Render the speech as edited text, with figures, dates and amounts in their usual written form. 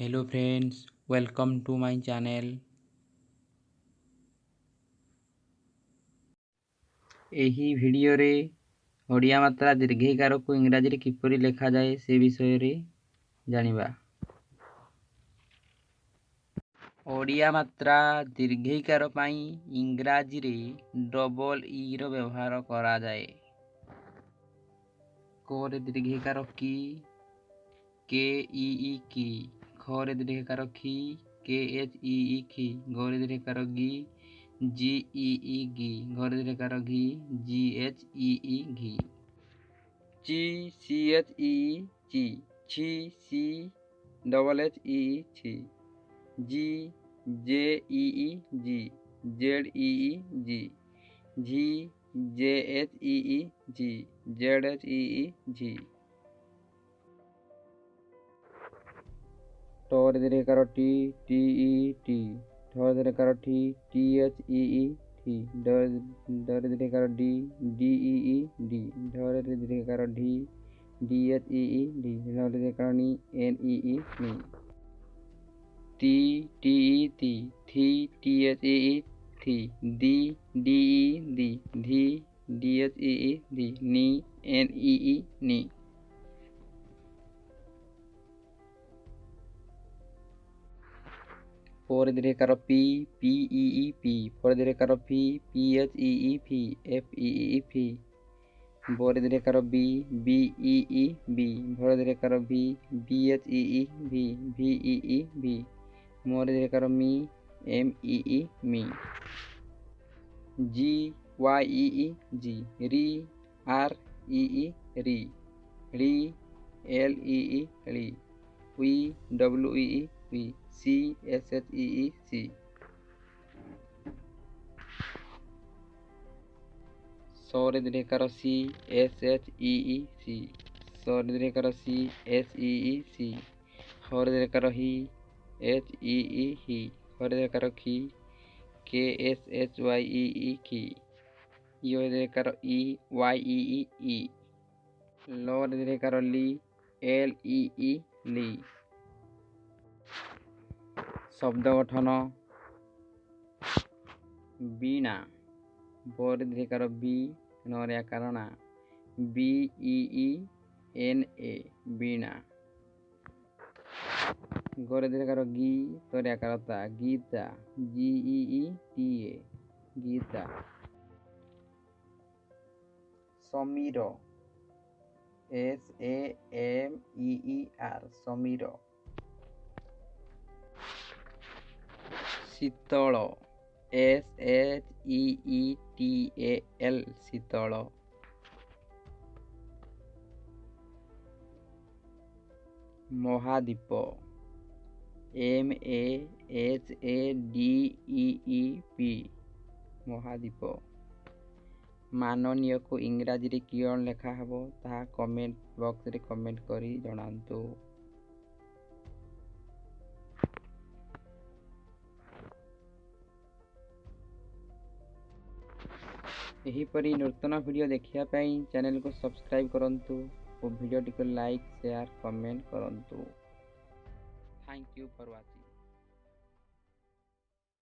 Hello friends, welcome to my channel. ଏହି ଭିଡ଼ିଓରେ ଓଡ଼ିଆ ମାତ୍ରା ଦୀର୍ଘଇକାରକୁ ଇଂରାଜୀରେ କିପରି ଲେଖାଯାଏ ସେ ବିଷୟରେ ଜାଣିବା। ଓଡ଼ିଆ ମାତ୍ରା ଦୀର୍ଘଇକାର ପାଇଁ ଇଂରାଜୀରେ ଡବଲ ଇ ର ବ୍ୟବହାର କରାଯାଏ। କ ରେ ଦୀର୍ଘଇକାର କି, କେ ଇ ଇ କି। ଖ ରେ ଦୀର୍ଘଇକାର ଖି, କେ ଏଚ୍ ଇ ଇ ଖି। ଗ ରେ ଦୀର୍ଘଇକାର ଗି, ଜି ଇ ଇ ଗି। ଘ ରେ ଦୀର୍ଘଇକାର ଘି, ଜି ଏଚ୍ ଇ ଇ ଘି। ଚି ସି ଏଚ୍ ଇ ଚି, ଛି ସି ଡବଲ ଏଚ୍ ଇ ଛି। ଜି ଜେ ଇ ଇ ଜି, ଜେଡ୍ ଇ ଇ ଜି। ଝି ଜେ ଏଚ୍ ଇ ଇ ଝି, ଜେଡ୍ ଏଚ୍ ଇ ଇ ଝି। ଟ ରେ ଦୀର୍ଘଇକାର ଟି, ଟି ଇ ଟି। ଠ ରେ ଦୀର୍ଘଇକାର ଠି, ଟି ଏଚ୍ ଇ ଇ ଠି। ଡ଼ ରେ ଦୀର୍ଘଇକାର ଡି, ଡି ଇ ଇ ଡି। ଢ ରେ ଦୀର୍ଘଇକାର ଢି, ଡି ଏଚ୍ ଇ ଇ ଢି। ନ ରେ ଦୀର୍ଘଇକାର ନି, ଏନ୍ ଇ ଇ ନି। ତି, ଟି ଇ ତି। ଥି, ଟି ଏଚ୍ ଇ ଇ ଥି। ଦି, ଡି ଇ ଦି। ଧି, ଡି ଏଚ୍ ଇ ଇ ଧି। ନି, ଏନ୍ ଇ ଇ ନି। ପ ରେ ଦୀର୍ଘଇକାର ପି, ପି ଇ ଇ ପି। ଫ ରେ ଦୀର୍ଘଇକାର ଫି, ପି ଏଚ୍ ଇ ଇ ଫି। ଏଫ୍ ଇ ଇ ଫି। ବ ରେ ଦୀର୍ଘଇକାର ବି, ବି ଇ ଇ ବି। ଭ ରେ ଦୀର୍ଘଇକାର ଭି, ବି ଏଚ୍ ଇ ଇ ଭି। ଭି ଇ ଇ ଭି। ମ ରେ ଦୀର୍ଘଇକାର ମି, ଏମ୍ ଇ ଇ ମି। ଜି ୱାଇ ଇ ଇ ଜି। ରି, ଆର୍ ଇ ଇ ରି। ଳି, ଏଲ୍ ଇ ଇ ଳି। ୱି, ଡବ୍ଲୁ ଇ ଇ ୱି। ସି, ଏସ୍ ଏଚ୍ ଇ ଇ ସି। ସ ରେ ଦୀର୍ଘଇକାର ସି, ଏସ୍ ଏଚ୍ ଇ ଇ ସି। ସ ରେ ଦୀର୍ଘଇକାର ସି, ଏସ୍ ଇ ଇ ସି। ହ ରେ ଦୀର୍ଘଇକାର ହି, ଏଚ୍ ଇ ଇ ହି। ଖ ରେ ଦୀର୍ଘଇକାର ଖି, K S H Y E ଇ ଖି। ଇ ରେ ଦୀର୍ଘଇକାର ଇ, ୱାଇ ଇ ଇ ଇ। ଲ ରେ ଦୀର୍ଘଇକାର ଲି, ଏଲ୍ ଇ ଇ ଲି। ଶବ୍ଦ ଗଠନ: ବୀଣା। ବ ରେ ଦୀର୍ଘଇକାର ବି, ନ ରେ ଆକାର ନା। B E E N A, Beena. ଗ ରେ ଦୀର୍ଘଇକାର ଗି, ତ ରେ ଆକାର ତା, Geeta. G E E T A, Geeta. Sameer. S A M E E R, Sameer. Sheetal. S H E E T A L, Sheetal. Mahadeep. M A H A D E E P, Mahadeep. ମାନନୀୟକୁ ଇଂରାଜୀରେ କ'ଣ ଲେଖା ହେବ ତାହା କମେଣ୍ଟ ବକ୍ସରେ କମେଣ୍ଟ କରି ଜଣାନ୍ତୁ। ଏହିପରି ନୂତନ ଭିଡ଼ିଓ ଦେଖିବା ପାଇଁ ଚ୍ୟାନେଲକୁ ସବସ୍କ୍ରାଇବ୍ କରନ୍ତୁ ଓ ଭିଡ଼ିଓଟିକୁ ଲାଇକ୍, ସେୟାର, କମେଣ୍ଟ କରନ୍ତୁ। Thank you for watching.